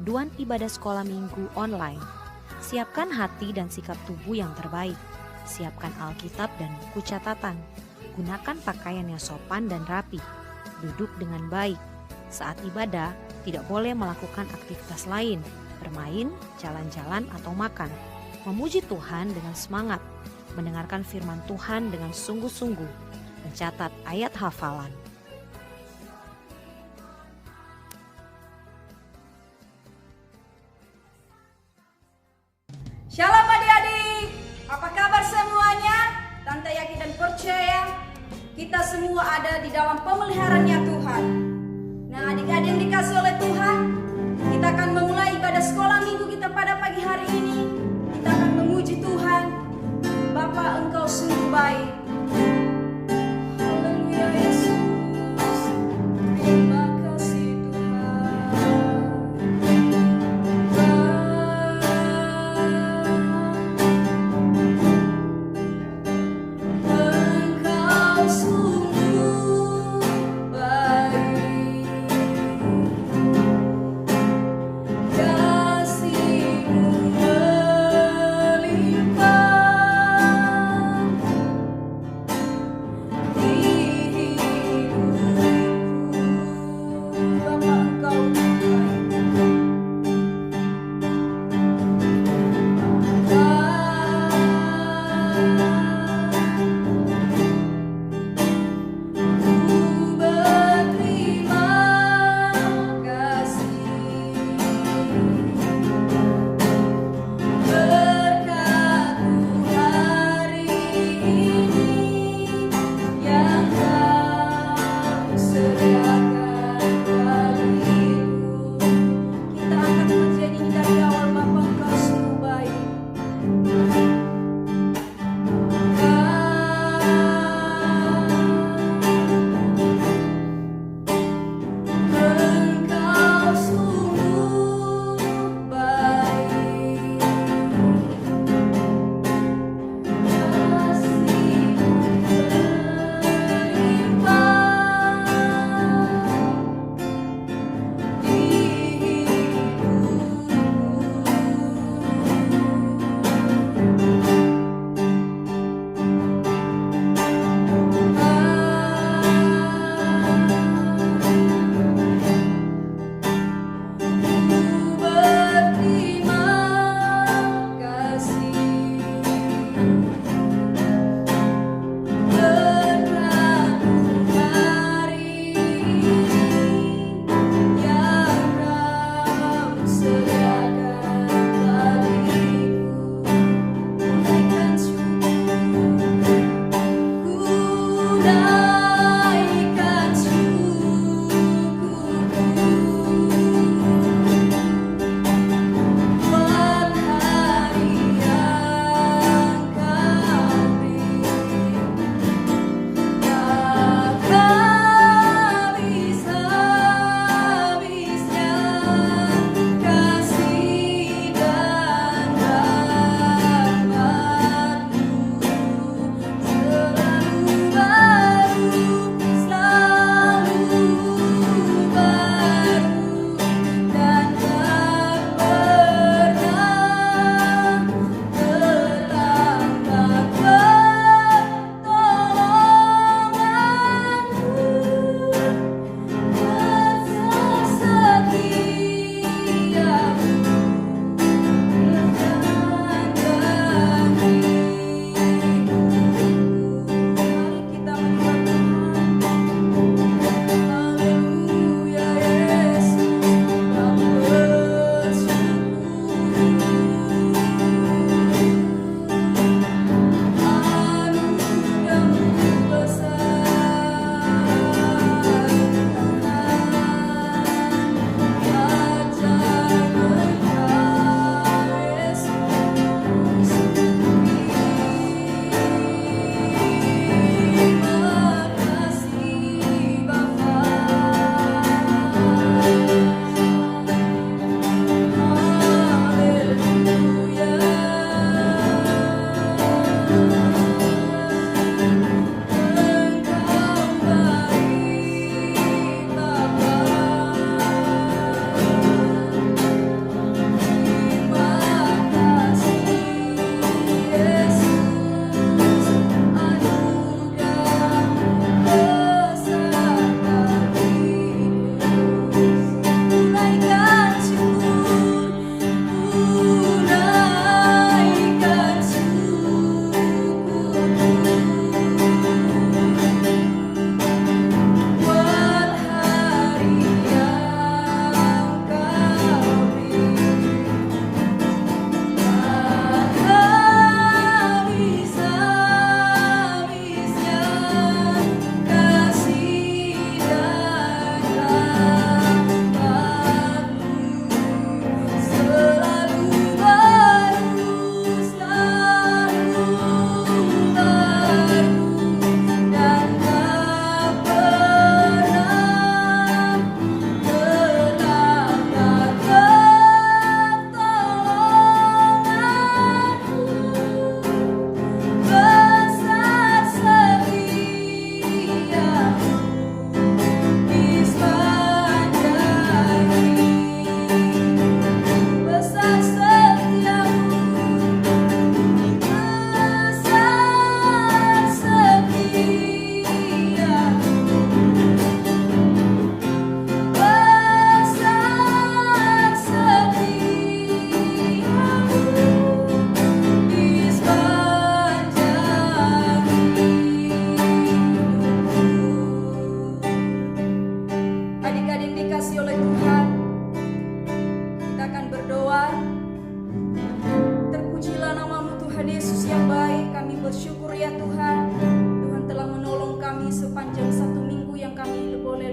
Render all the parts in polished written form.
Panduan Ibadah Sekolah Minggu Online. Siapkan hati dan sikap tubuh yang terbaik. Siapkan Alkitab dan buku catatan. Gunakan pakaian yang sopan dan rapi. Duduk dengan baik. Saat ibadah, tidak boleh melakukan aktivitas lain, bermain, jalan-jalan, atau makan. Memuji Tuhan dengan semangat. Mendengarkan firman Tuhan dengan sungguh-sungguh. Mencatat ayat hafalan. Shalom adik-adik, apa kabar semuanya? Tante yakin dan percaya kita semua ada di dalam pemeliharaannya Tuhan. Nah adik-adik yang dikasih oleh Tuhan, kita akan memulai ibadah sekolah minggu kita pada pagi hari ini. Kita akan memuji Tuhan. Bapa, Engkau sungguh baik. Haleluya Yesus. Terima kasih Tuhan.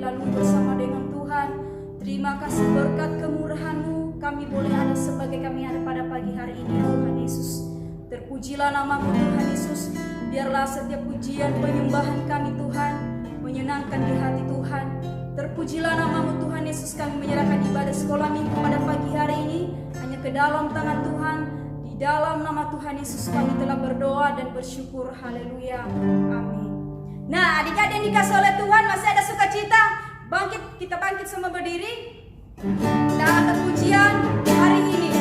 lalui bersama dengan Tuhan. Terima kasih berkat kemurahan-Mu kami boleh ada sebagai kami ada pada pagi hari ini ya Tuhan Yesus. Terpujilah nama-Mu Tuhan Yesus. Biarlah setiap pujian penyembahan kami Tuhan menyenangkan di hati Tuhan. Terpujilah nama-Mu Tuhan Yesus. Kami menyerahkan ibadah sekolah minggu pada pagi hari ini hanya ke dalam tangan Tuhan. Di dalam nama Tuhan Yesus kami telah berdoa dan bersyukur. Haleluya. Amin. Nah, adik-adik yang dikasih oleh Tuhan, masih ada sukacita? Bangkit, kita bangkit semua berdiri. Kita angkat pujian hari ini.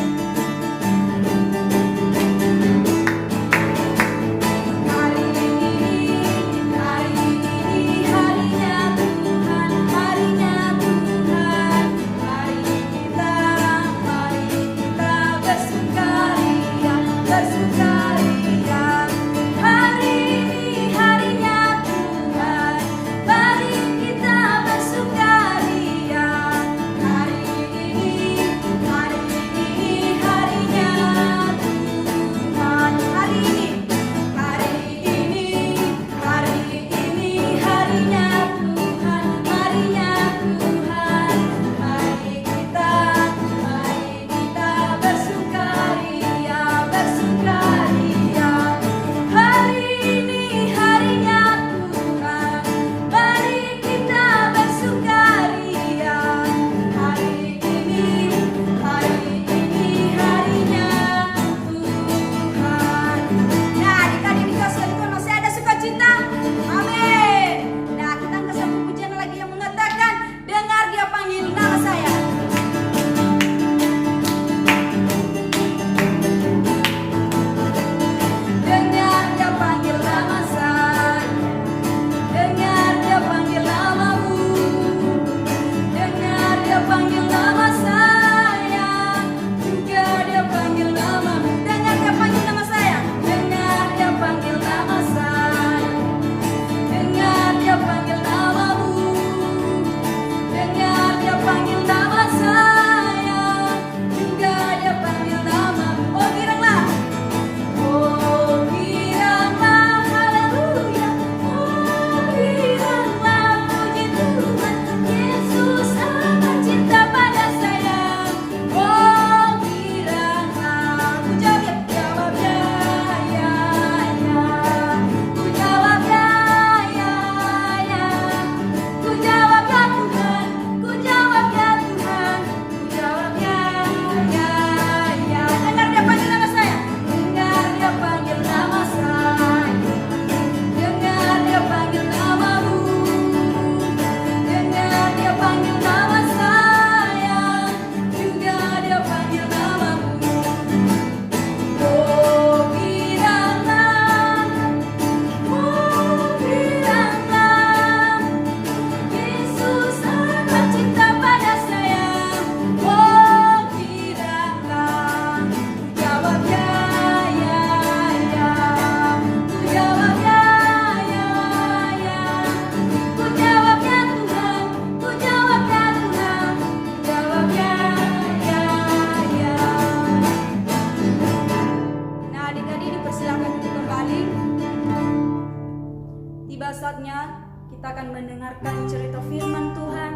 Saatnya kita akan mendengarkan cerita firman Tuhan.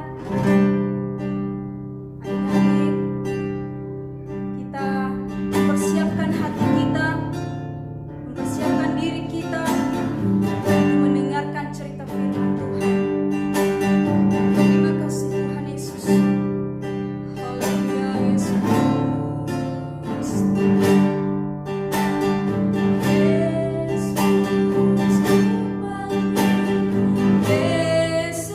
Adik-adik, kita mempersiapkan hati kita, mempersiapkan diri kita untuk mendengarkan cerita firman Tuhan. Terima kasih Tuhan Yesus. Haleluya Yesus. Yesus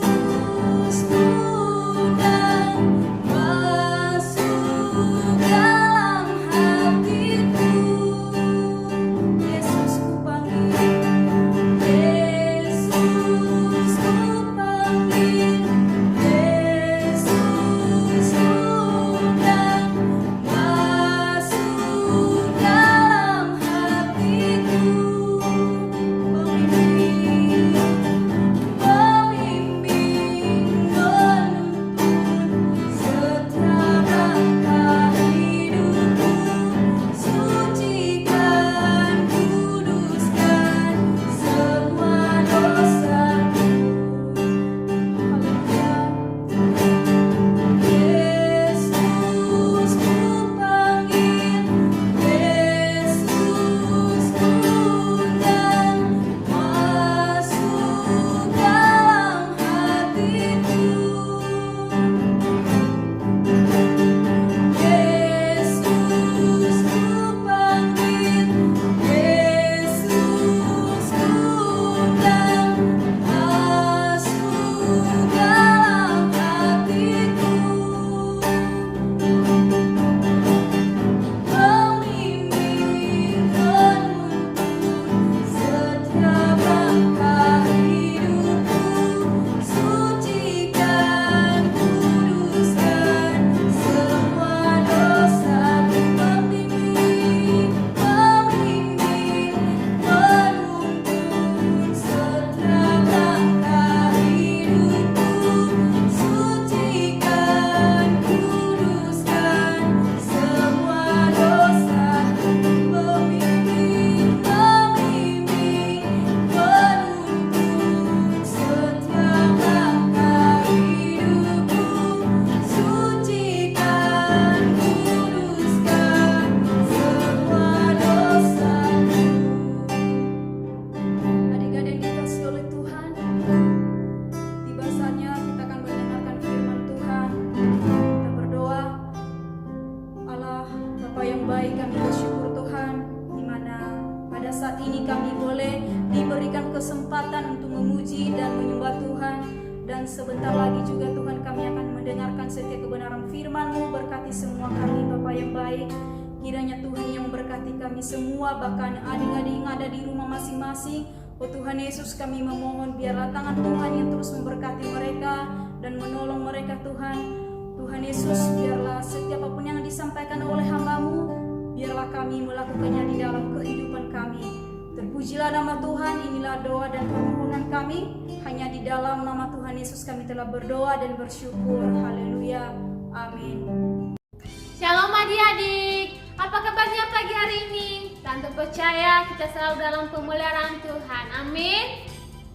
Dan sebentar lagi juga Tuhan kami akan mendengarkan setiap kebenaran firman-Mu. Berkati semua kami Bapa yang baik. Kiranya Tuhan yang memberkati kami semua, bahkan adik-adik yang ada di rumah masing-masing. Oh Tuhan Yesus, kami memohon biarlah tangan Tuhan yang terus memberkati mereka dan menolong mereka Tuhan. Tuhan Yesus, biarlah setiap apapun yang disampaikan oleh hamba-Mu, biarlah kami melakukannya di dalam kehidupan kami. Terpujilah nama Tuhan, inilah doa dan permohonan kami. Hanya di dalam nama Tuhan Yesus kami telah berdoa dan bersyukur. Haleluya. Amin. Shalom adik-adik, apa kabarnya pagi hari ini? Tante percaya kita selalu dalam pemeliharaan Tuhan. Amin.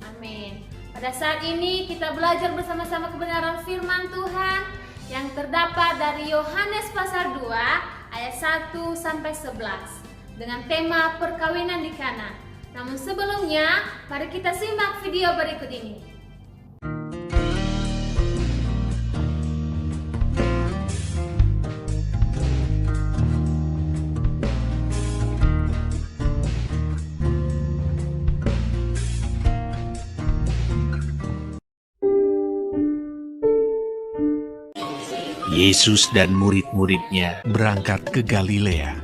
Amin. Pada saat ini kita belajar bersama-sama kebenaran firman Tuhan yang terdapat dari Yohanes pasal 2 ayat 1 sampai 11 dengan tema perkawinan di Kana. Namun sebelumnya, mari kita simak video berikut ini. Yesus dan murid-muridnya berangkat ke Galilea.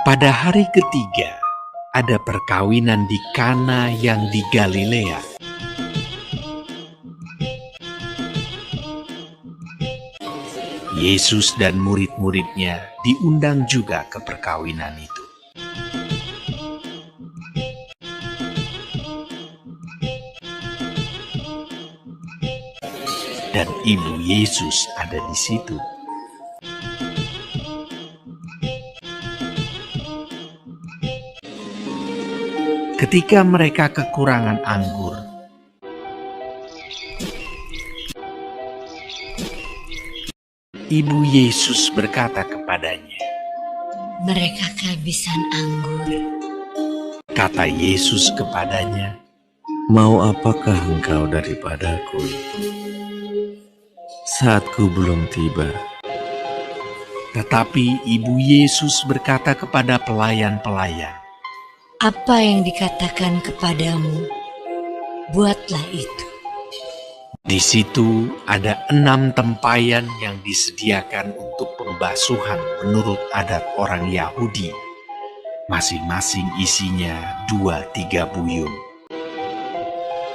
Pada hari ketiga, ada perkawinan di Kana yang di Galilea. Yesus dan murid-muridnya diundang juga ke perkawinan itu. Dan ibu Yesus ada di situ. Ketika mereka kekurangan anggur, ibu Yesus berkata kepadanya, "Mereka kehabisan anggur." Kata Yesus kepadanya, "Mau apakah engkau daripadaku? Saatku belum tiba." Tetapi ibu Yesus berkata kepada pelayan-pelayan, Apa yang dikatakan kepadamu, buatlah itu. di situ ada 6 tempayan yang disediakan untuk pembasuhan menurut adat orang Yahudi. Masing-masing isinya 2-3 buyung.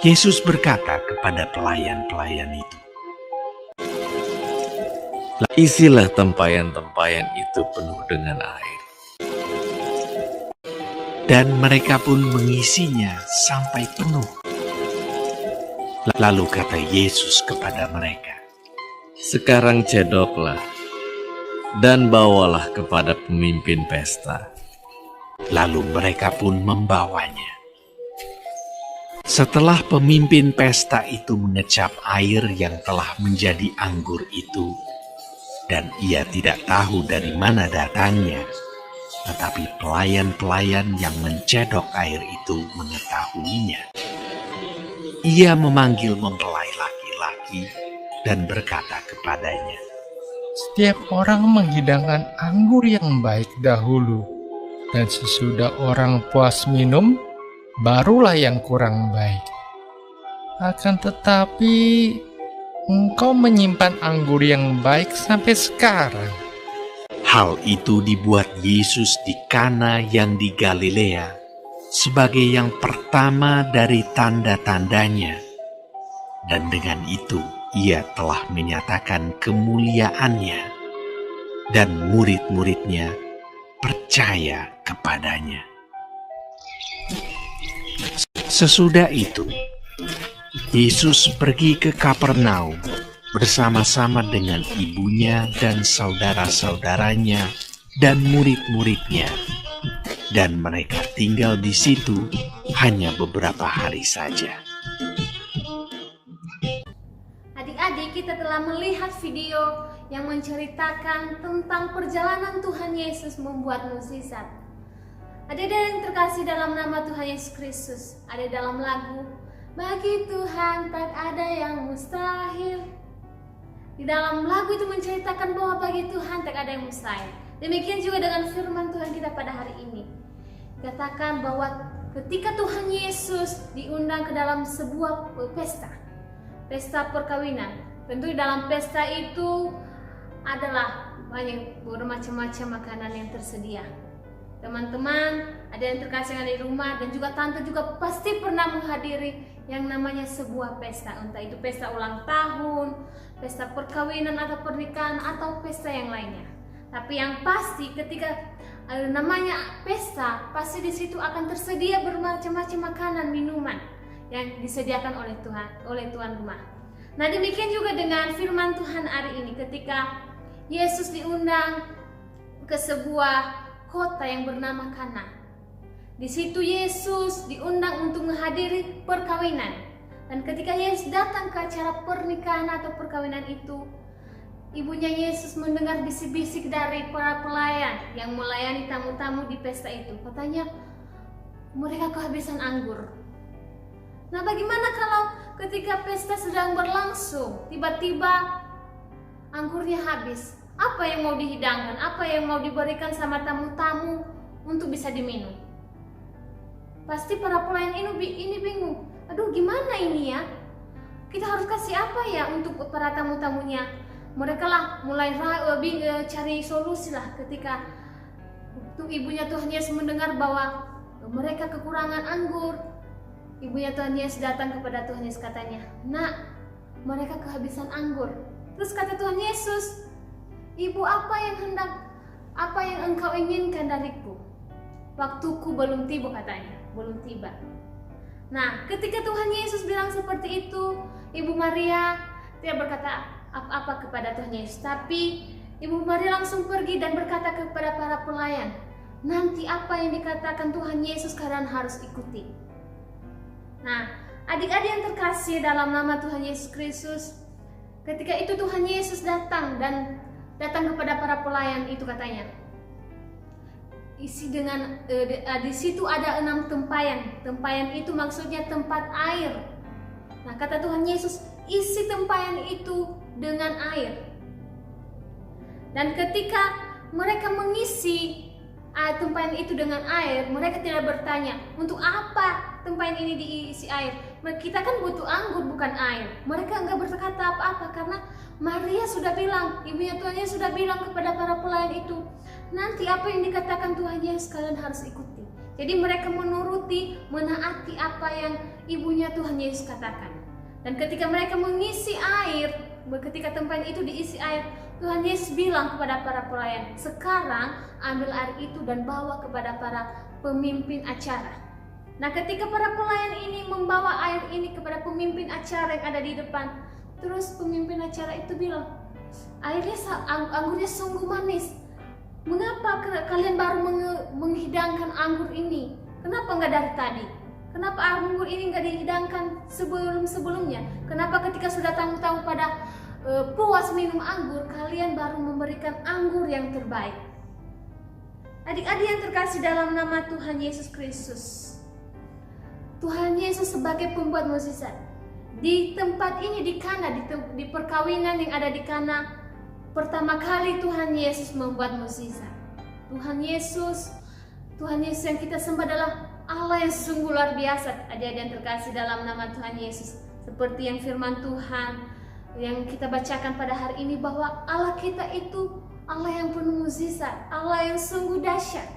Yesus berkata kepada pelayan-pelayan itu, Isilah tempayan-tempayan itu penuh dengan air. dan mereka pun mengisinya sampai penuh. Lalu kata Yesus kepada mereka, Sekarang cedoklah dan bawalah kepada pemimpin pesta. lalu mereka pun membawanya. Setelah pemimpin pesta itu mengecap air yang telah menjadi anggur itu, dan ia tidak tahu dari mana datangnya, tetapi pelayan-pelayan yang mencedok air itu mengetahuinya. Ia memanggil mempelai laki-laki dan berkata kepadanya, Setiap orang menghidangkan anggur yang baik dahulu, dan sesudah orang puas minum, barulah yang kurang baik. Akan tetapi, engkau menyimpan anggur yang baik sampai sekarang. hal itu dibuat Yesus di Kana yang di Galilea sebagai yang pertama dari tanda-tandanya. Dan dengan itu ia telah menyatakan kemuliaannya, dan murid-muridnya percaya kepadanya. Sesudah itu, Yesus pergi ke Kapernaum bersama-sama dengan ibunya dan saudara-saudaranya dan murid-muridnya, dan mereka tinggal di situ hanya beberapa hari saja. Adik-adik, kita telah melihat video yang menceritakan tentang perjalanan Tuhan Yesus membuat mukjizat. Ada yang terkasih dalam nama Tuhan Yesus Kristus, ada dalam lagu Bagi Tuhan tak ada yang mustahil. Di dalam lagu itu menceritakan bahwa bagi Tuhan tak ada yang mustahil. Demikian juga dengan firman Tuhan kita pada hari ini. Katakan bahwa ketika Tuhan Yesus diundang ke dalam sebuah pesta perkawinan. Tentu dalam pesta itu adalah banyak bermacam-macam makanan yang tersedia. Teman-teman, ada yang terkasih yang ada di rumah, dan juga tante juga pasti pernah menghadiri yang namanya sebuah pesta, entah itu pesta ulang tahun, pesta perkawinan atau pernikahan, atau pesta yang lainnya. Tapi yang pasti ketika namanya pesta, pasti di situ akan tersedia bermacam-macam makanan, minuman yang disediakan oleh tuan rumah. Nah, demikian juga dengan firman Tuhan hari ini ketika Yesus diundang ke sebuah kota yang bernama Kana. Di situ Yesus diundang untuk menghadiri perkawinan. Dan ketika Yesus datang ke acara pernikahan atau perkawinan itu, ibunya Yesus mendengar bisik-bisik dari para pelayan yang melayani tamu-tamu di pesta itu. Katanya, mereka kehabisan anggur. Nah, bagaimana kalau ketika pesta sedang berlangsung, tiba-tiba anggurnya habis? Apa yang mau dihidangkan? Apa yang mau diberikan sama tamu-tamu untuk bisa diminum? Pasti para pelayan ini bingung. Aduh, gimana ini ya? Kita harus kasih apa ya untuk para tamu-tamunya? Mereka lah mulai cari solusi lah ketika ibunya Tuhan Yesus mendengar bahwa mereka kekurangan anggur. Ibunya Tuhan Yesus datang kepada Tuhan Yesus, katanya, "Nak, mereka kehabisan anggur." Terus kata Tuhan Yesus, "Ibu, apa yang engkau inginkan dariku? Waktuku belum tiba," katanya, belum tiba. Nah, ketika Tuhan Yesus bilang seperti itu, Ibu Maria tidak berkata apa-apa kepada Tuhan Yesus, tapi Ibu Maria langsung pergi dan berkata kepada para pelayan, "Nanti apa yang dikatakan Tuhan Yesus kalian harus ikuti." Nah, adik-adik yang terkasih dalam nama Tuhan Yesus Kristus, ketika itu Tuhan Yesus datang kepada para pelayan itu, katanya, di situ ada 6 tempayan. Tempayan itu maksudnya tempat air. Nah, kata Tuhan Yesus, isi tempayan itu dengan air. Dan ketika mereka mengisi tempayan itu dengan air, mereka tidak bertanya, untuk apa tempayan ini diisi air? Kita kan butuh anggur, bukan air. Mereka enggak berkata apa-apa karena Maria sudah bilang, ibunya Tuhan Yesus sudah bilang kepada para pelayan itu, nanti apa yang dikatakan Tuhan Yesus kalian harus ikuti. Jadi mereka menaati apa yang ibunya Tuhan Yesus katakan. Dan ketika mereka mengisi air, ketika tempayan itu diisi air, Tuhan Yesus bilang kepada para pelayan, "Sekarang ambil air itu dan bawa kepada para pemimpin acara." Nah, ketika para pelayan ini membawa air ini kepada pemimpin acara yang ada di depan, terus pemimpin acara itu bilang, anggurnya sungguh manis. Mengapa kalian baru menghidangkan anggur ini? Kenapa nggak dari tadi? Kenapa anggur ini nggak dihidangkan sebelumnya? Kenapa ketika sudah tamu-tamu pada puas minum anggur, kalian baru memberikan anggur yang terbaik? Adik-adik yang terkasih dalam nama Tuhan Yesus Kristus, Tuhan Yesus sebagai pembuat mukjizat. Di tempat ini, di Kana, di perkawinan yang ada di Kana, pertama kali Tuhan Yesus membuat mukjizat. Tuhan Yesus yang kita sembah adalah Allah yang sungguh luar biasa. Adik-adik yang terkasih dalam nama Tuhan Yesus, seperti yang firman Tuhan yang kita bacakan pada hari ini, bahwa Allah kita itu Allah yang penuh mukjizat, Allah yang sungguh dahsyat.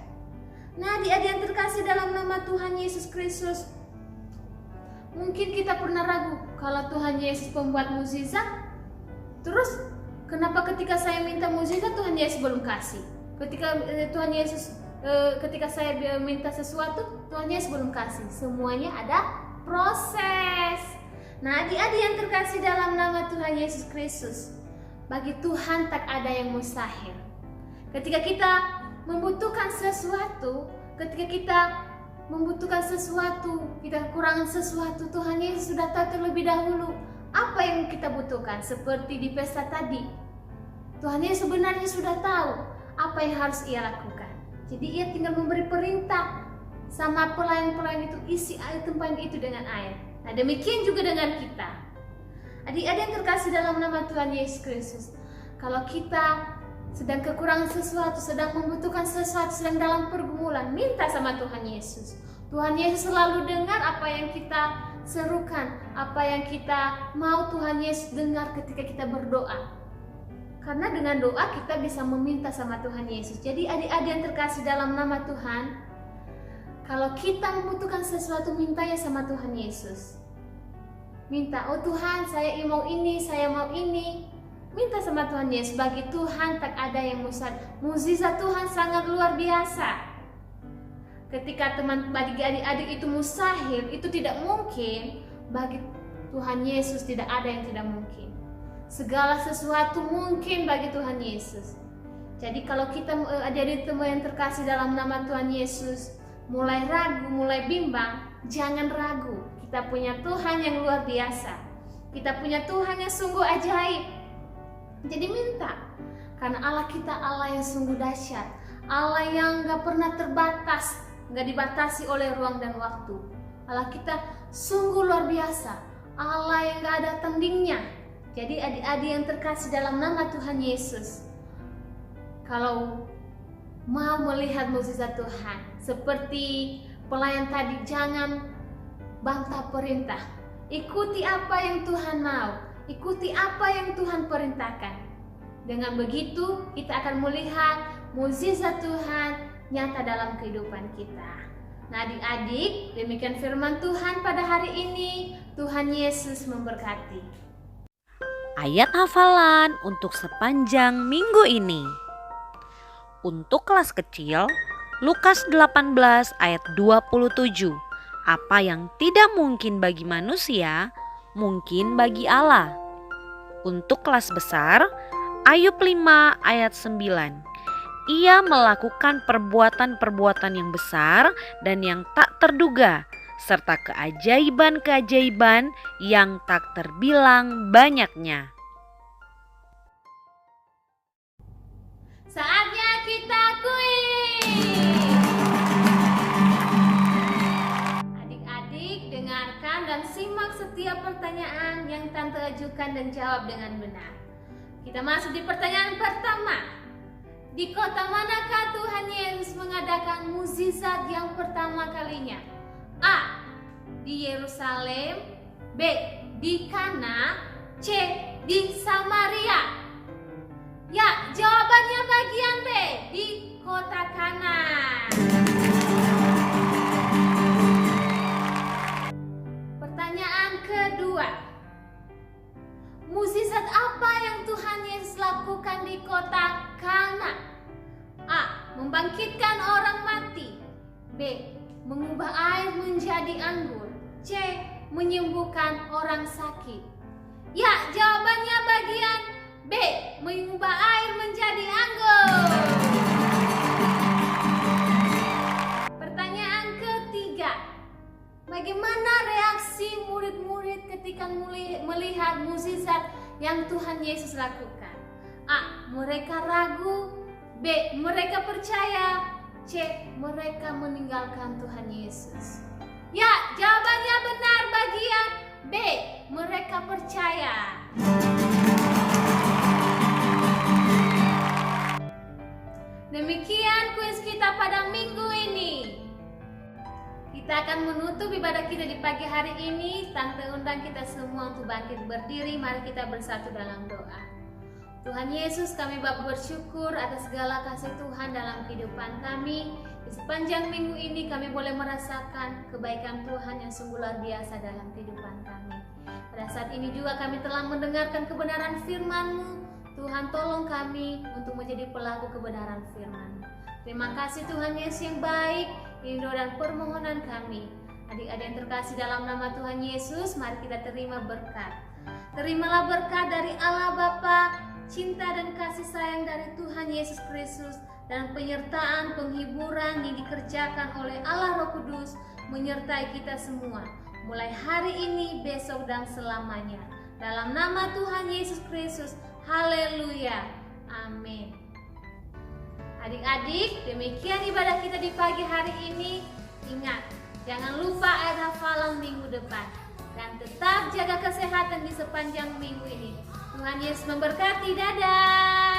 Nah, adik-adik yang terkasih dalam nama Tuhan Yesus Kristus, mungkin kita pernah ragu kalau Tuhan Yesus pembuat mukjizat, terus kenapa ketika saya minta mukjizat Tuhan Yesus belum kasih? Ketika saya minta sesuatu Tuhan Yesus belum kasih. Semuanya ada proses. Nah, adik-adik yang terkasih dalam nama Tuhan Yesus Kristus, bagi Tuhan tak ada yang mustahil. Ketika kita membutuhkan sesuatu, kita kekurangan sesuatu, Tuhan Yesus sudah tahu terlebih dahulu apa yang kita butuhkan. Seperti di pesta tadi, Tuhan Yesus sebenarnya sudah tahu apa yang harus ia lakukan. Jadi ia tinggal memberi perintah sama pelayan-pelayan itu, isi air tempayan itu dengan air. Nah, demikian juga dengan kita. Adik-adik yang terkasih dalam nama Tuhan Yesus Kristus, kalau kita sedang kekurangan sesuatu, sedang membutuhkan sesuatu, sedang dalam pergumulan, minta sama Tuhan Yesus. Tuhan Yesus selalu dengar apa yang kita serukan, apa yang kita mau Tuhan Yesus dengar ketika kita berdoa. Karena dengan doa kita bisa meminta sama Tuhan Yesus. Jadi adik-adik yang terkasih dalam nama Tuhan, kalau kita membutuhkan sesuatu, mintanya sama Tuhan Yesus. Minta, oh Tuhan, saya mau ini, saya mau ini. Minta sama Tuhan Yesus. Bagi Tuhan tak ada yang mustahil. Mukjizat Tuhan sangat luar biasa. Ketika bagi adik-adik itu mustahil, itu tidak mungkin, bagi Tuhan Yesus tidak ada yang tidak mungkin. Segala sesuatu mungkin bagi Tuhan Yesus. Jadi kalau kita adik-adik yang terkasih dalam nama Tuhan Yesus, mulai ragu, mulai bimbang, jangan ragu. Kita punya Tuhan yang luar biasa. Kita punya Tuhan yang sungguh ajaib. Jadi minta, karena Allah kita Allah yang sungguh dahsyat, Allah yang gak pernah terbatas, gak dibatasi oleh ruang dan waktu. Allah kita sungguh luar biasa, Allah yang gak ada tandingnya. Jadi adik-adik yang terkasih dalam nama Tuhan Yesus, kalau mau melihat mukjizat Tuhan, seperti pelayan tadi, jangan bantah perintah. Ikuti apa yang Tuhan mau, ikuti apa yang Tuhan perintahkan. Dengan begitu kita akan melihat mukjizat Tuhan nyata dalam kehidupan kita. Nah adik-adik, demikian firman Tuhan pada hari ini. Tuhan Yesus memberkati. Ayat hafalan untuk sepanjang minggu ini. Untuk kelas kecil, Lukas 18 ayat 27. Apa yang tidak mungkin bagi manusia, mungkin bagi Allah. Untuk kelas besar, Ayub 5 ayat 9. Ia melakukan perbuatan-perbuatan yang besar dan yang tak terduga, serta keajaiban-keajaiban yang tak terbilang banyaknya. Saatnya kita kuis. Adik-adik dengarkan dan simak setiap pertanyaan yang Tante ajukan dan jawab dengan benar. Kita masuk di pertanyaan pertama. Di kota manakah Tuhan Yesus mengadakan mukjizat yang pertama kalinya? A. Di Yerusalem. B. Di Kana. C. Di Samaria. Ya, jawabannya bagian B. Di kota Kana. Pertanyaan kedua. Mukjizat apa yang Tuhan Yesus lakukan di kota Kana? A. Membangkitkan orang mati. B. Mengubah air menjadi anggur. C. Menyembuhkan orang sakit. Ya, jawabannya bagian B. Mengubah air menjadi anggur. Pertanyaan ketiga. Bagaimana reaksi murid-murid ketika melihat mukjizat yang Tuhan Yesus lakukan? A. Mereka ragu. B. Mereka percaya. C. Mereka meninggalkan Tuhan Yesus. Ya, jawabannya benar bagian B. Mereka percaya. Demikian kuis kita pada minggu ini. Kita akan menutup ibadah kita di pagi hari ini. Tante undang kita semua untuk bangkit berdiri. Mari kita bersatu dalam doa. Tuhan Yesus, kami bersyukur atas segala kasih Tuhan dalam kehidupan kami. Di sepanjang minggu ini kami boleh merasakan kebaikan Tuhan yang sungguh luar biasa dalam kehidupan kami. Pada saat ini juga kami telah mendengarkan kebenaran firman-Mu. Tuhan, tolong kami untuk menjadi pelaku kebenaran firman-Mu. Terima kasih Tuhan Yesus yang baik. Ini doa dan permohonan kami. Adik-adik yang terkasih dalam nama Tuhan Yesus, mari kita terima berkat. Terimalah berkat dari Allah Bapa, cinta dan kasih sayang dari Tuhan Yesus Kristus, dan penyertaan penghiburan yang dikerjakan oleh Allah Roh Kudus menyertai kita semua, mulai hari ini, besok, dan selamanya. Dalam nama Tuhan Yesus Kristus, haleluya, amin. Adik-adik, demikian ibadah kita di pagi hari ini. Ingat, jangan lupa ayat hafalan minggu depan, dan tetap jaga kesehatan di sepanjang minggu ini. Tuhan Yesus memberkati, dadah.